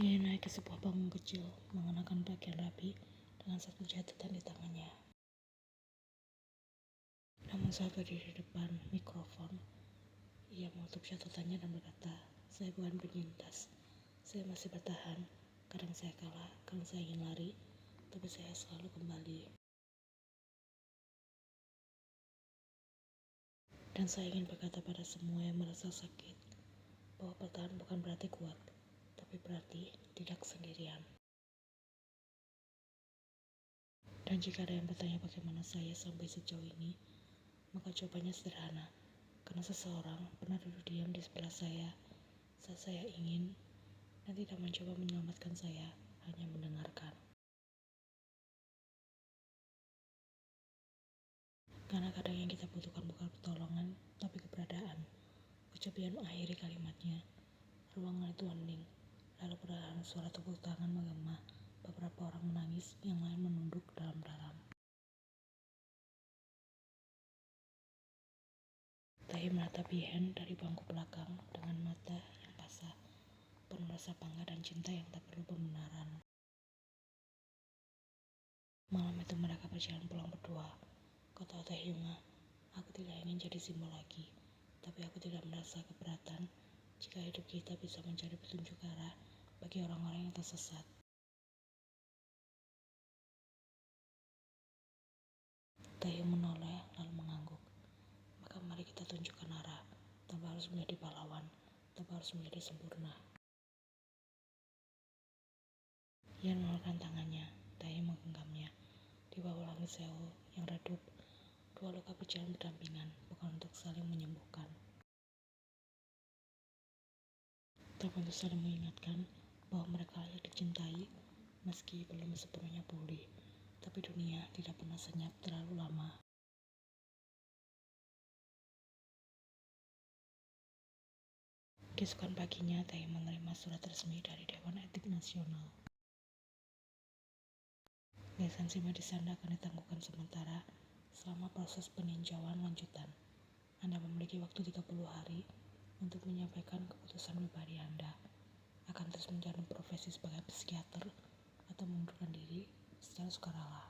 Ia naik ke sebuah panggung kecil, mengenakan pakaian rapi dengan satu catatan di tangannya. Namun saat berdiri di depan mikrofon, ia menutup catatannya dan berkata, "Saya bukan penyintas. Saya masih bertahan. Kadang saya kalah, kadang saya ingin lari, tapi saya selalu kembali. Dan saya ingin berkata pada semua yang merasa sakit, bahwa bertahan bukan berarti kuat, tapi berarti tidak sendirian." Dan jika ada yang bertanya bagaimana saya sampai sejauh ini, maka jawabannya sederhana. Karena seseorang pernah duduk diam di sebelah saya saat saya ingin dan tidak mencoba menyelamatkan saya, hanya mendengarkan. Karena kadang yang kita butuhkan bukan pertolongan, tapi keberadaan. Ucapan mengakhiri kalimatnya. Ruangan itu hening, lalu perlahan suara tepuk tangan menggema. Beberapa orang menangis, yang lain menunduk dalam-dalam. Tahi menatap Yen dari bangku belakang dengan mata yang basah, penuh rasa bangga dan cinta yang tak perlu pembenaran. Malam itu mereka berjalan pulang berdua. Kata Taehyung, "Aku tidak ingin jadi simbol lagi, tapi aku tidak merasa keberatan jika hidup kita bisa mencari petunjuk arah bagi orang-orang yang tersesat." Taehyung menoleh lalu mengangguk. "Maka mari kita tunjukkan arah, tanpa harus menjadi pahlawan, tanpa harus menjadi sempurna." Yen mengulurkan tangannya, Taehyung menggenggamnya. Di bawah langit Seoul yang redup, dua luka berjalan berdampingan, bukan untuk saling menyembuhkan, tapi untuk saling mengingatkan bahwa mereka layak dicintai meski belum sepenuhnya pulih. Tapi dunia tidak pernah senyap terlalu lama. Keesokan paginya, Taehyung menerima surat resmi dari Dewan Etik Nasional. Lisensi medis Anda akan ditangguhkan sementara selama proses peninjauan lanjutan. Anda memiliki waktu 30 hari untuk menyampaikan keputusan pribadi Anda. Akan terus menjalani profesi sebagai psikiater atau mengundurkan diri secara sukarela.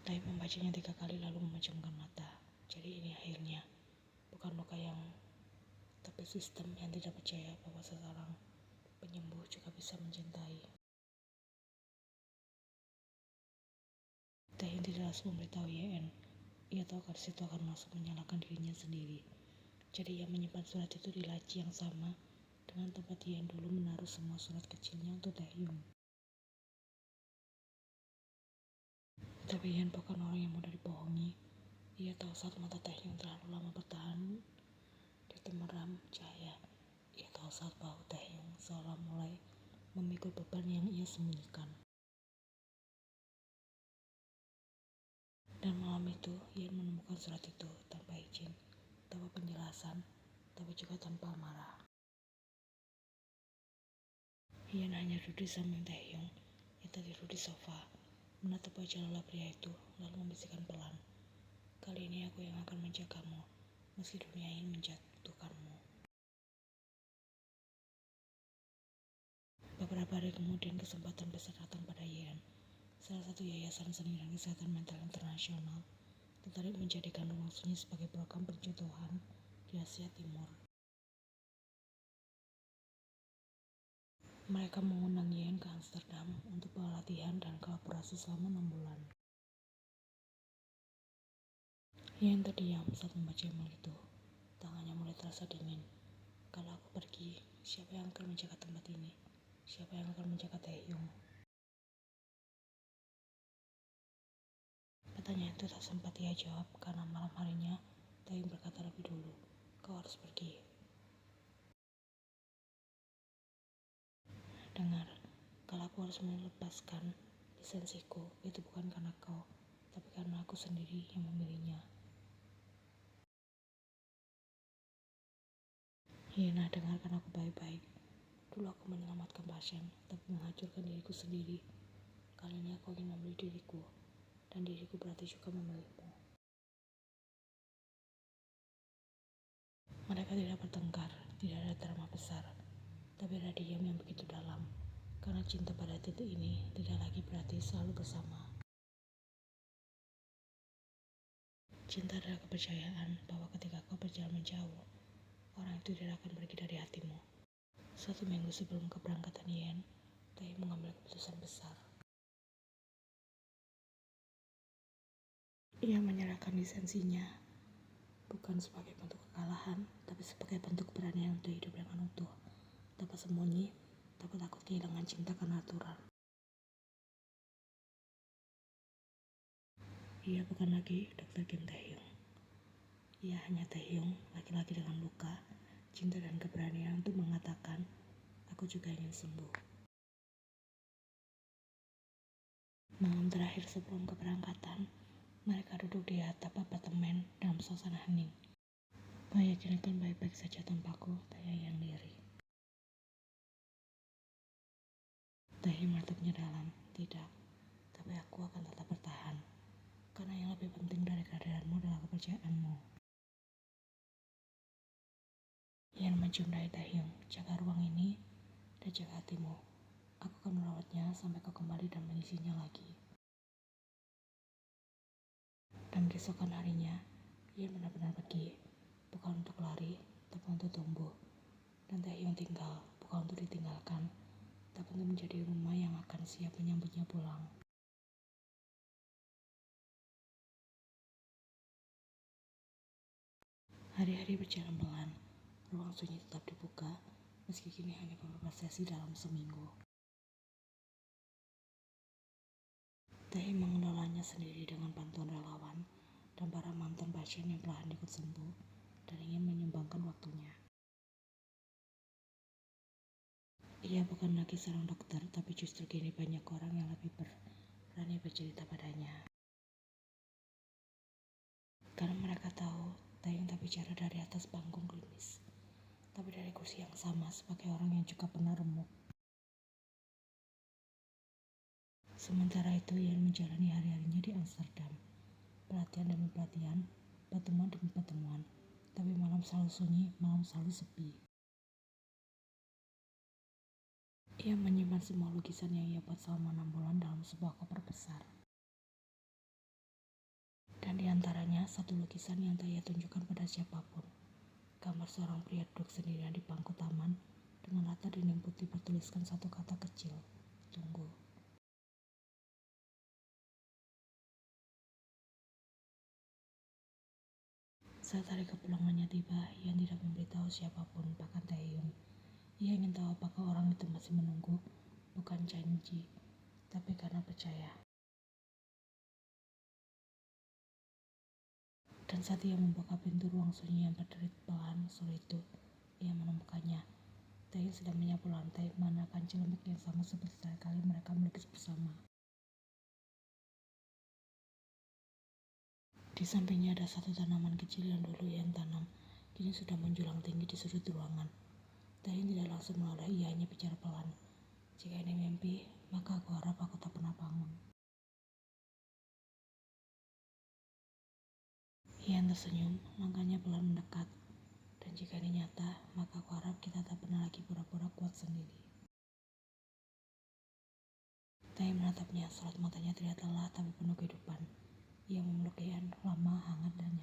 Taehyung membacanya 3 kali lalu memejamkan mata. Jadi ini akhirnya. Bukan luka yang, tapi sistem yang tidak percaya bahwa seseorang penyembuh juga bisa mencintai. Taehyung tidak langsung memberitahu Yen. Ia tahu garis itu akan langsung menyalahkan dirinya sendiri. Jadi ia menyimpan surat itu di laci yang sama dengan tempat Yen dulu menaruh semua surat kecilnya untuk Taehyung. Tapi Yen bukan orang yang mudah dibohongi. Ia tahu saat mata Taehyung terlalu lama bertahan di temeram cahaya. Ia tahu saat bahu Taehyung seolah mulai memikul beban yang ia sembunyikan. Dan malam itu, Yen menemukan surat itu tanpa izin, tanpa penjelasan, tapi juga tanpa marah. Yen hanya duduk di samping Taehyung yang tertidur di sofa, menatap wajah lelah pria itu, lalu membisikkan pelan, "Kali ini aku yang akan menjagamu, meski dunia ingin menjatuhkanmu." Beberapa hari kemudian kesempatan besar datang pada Yen. Salah satu yayasan seni dan kesehatan mental internasional tertarik menjadikan ruang sunyi sebagai program pencontohan di Asia Timur. Mereka mengundang Yen ke Amsterdam untuk pelatihan dan kolaborasi selama 6 bulan. Yen terdiam saat membaca email itu. Tangannya mulai terasa dingin. Kalau aku pergi, siapa yang akan menjaga tempat ini? Siapa yang akan menjaga Taehyung? Pertanyaan itu tak sempat ia jawab karena malam harinya Taehyung berkata lebih dulu, "Kau harus pergi." Dengar, kalau aku harus melepaskan lisensiku, itu bukan karena kau, tapi karena aku sendiri yang memilihnya. Nah, dengarkan aku baik-baik. Dulu aku menyelamatkan pasien, tapi menghancurkan diriku sendiri. Kali ini aku ingin memilih diriku, dan diriku berarti juga memilihmu. Mereka tidak bertengkar, tidak ada drama besar, tapi ada diam yang begitu dalam. Karena cinta pada titik ini tidak lagi berarti selalu bersama. Cinta adalah kepercayaan bahwa ketika kau berjalan menjauh, orang itu tidak akan pergi dari hatimu. 1 minggu sebelum keberangkatan Yen, Tae mengambil keputusan besar. Ia menyerahkan lisensinya, bukan sebagai bentuk kekalahan, tapi sebagai bentuk keberanian untuk hidup dengan utuh, tanpa sembunyi, tanpa takut kehilangan cinta karena aturan. Ia bukan lagi Dr. Kim Taehyung. Ia hanya Taehyung, laki-laki dengan luka, cinta dan keberanian untuk mengatakan, aku juga ingin sembuh. Malam terakhir sebelum keberangkatan, mereka duduk di atap apartemen dalam suasana hening. Kau yakin akan baik-baik saja tanpaku, tanya yang diri. Taehyung menatapnya dalam, tidak, tapi aku akan tetap bertahan. Karena yang lebih penting dari kehadiranmu adalah kepercayaanmu. Yen mencium dahi Taehyung, jaga ruang ini dan jaga hatimu. Aku akan merawatnya sampai kau kembali dan mengisinya lagi. Dan keesokan harinya, Yen benar-benar pergi, bukan untuk lari, tapi untuk tumbuh. Dan Taehyung tinggal, bukan untuk ditinggalkan, tapi untuk menjadi rumah yang akan siap menyambutnya pulang. Hari-hari berjalan pelan, ruang sunyi tetap dibuka, meski kini hanya beberapa sesi dalam seminggu. Taehyung mengelolanya sendiri dengan bantuan relawan dan para mantan pasien yang perlahan ikut sembuh dan ingin menyumbangkan waktunya. Ia bukan lagi seorang dokter, tapi justru kini banyak orang yang lebih berani bercerita padanya. Karena mereka tahu Taehyung tak bicara dari atas panggung klinis, tapi dari kursi yang sama sebagai orang yang juga pernah remuk. Sementara itu, Yen menjalani hari-harinya di Amsterdam. Pelatihan demi pelatihan, pertemuan demi pertemuan, tapi malam selalu sunyi, malam selalu sepi. Ia menyimpan semua lukisan yang ia buat selama 6 bulan dalam sebuah koper besar. Dan diantaranya satu lukisan yang tak ia tunjukkan pada siapapun. Gambar seorang pria duduk sendirian di bangku taman dengan latar dinding putih bertuliskan satu kata kecil, tunggu. Saat hari kepulangannya tiba, ia tidak memberitahu siapapun, bahkan Taehyung. Ia ingin tahu apakah orang itu masih menunggu, bukan janji, tapi karena percaya. Dan saat ia membuka pintu ruang sunyi yang berderit pelan sore itu, ia menemukannya. Taehyung sedang menyapu lantai, mengenakan celemek yang sama seperti terakhir kali mereka melukis bersama. Di sampingnya ada satu tanaman kecil yang dulu ia tanam, kini sudah menjulang tinggi di sudut ruangan. Taehyung tidak langsung menoleh, ia hanya bicara pelan. Jika ini mimpi, maka aku harap aku tak pernah bangun. Yen tersenyum, langkahnya pelan mendekat. Dan jika ini nyata, maka aku harap kita tak pernah lagi pura-pura kuat sendiri. Taehyung menatapnya, sorot matanya tidak lelah tapi penuh kehidupan. Ia memeluk Yen, lama, hangat, dan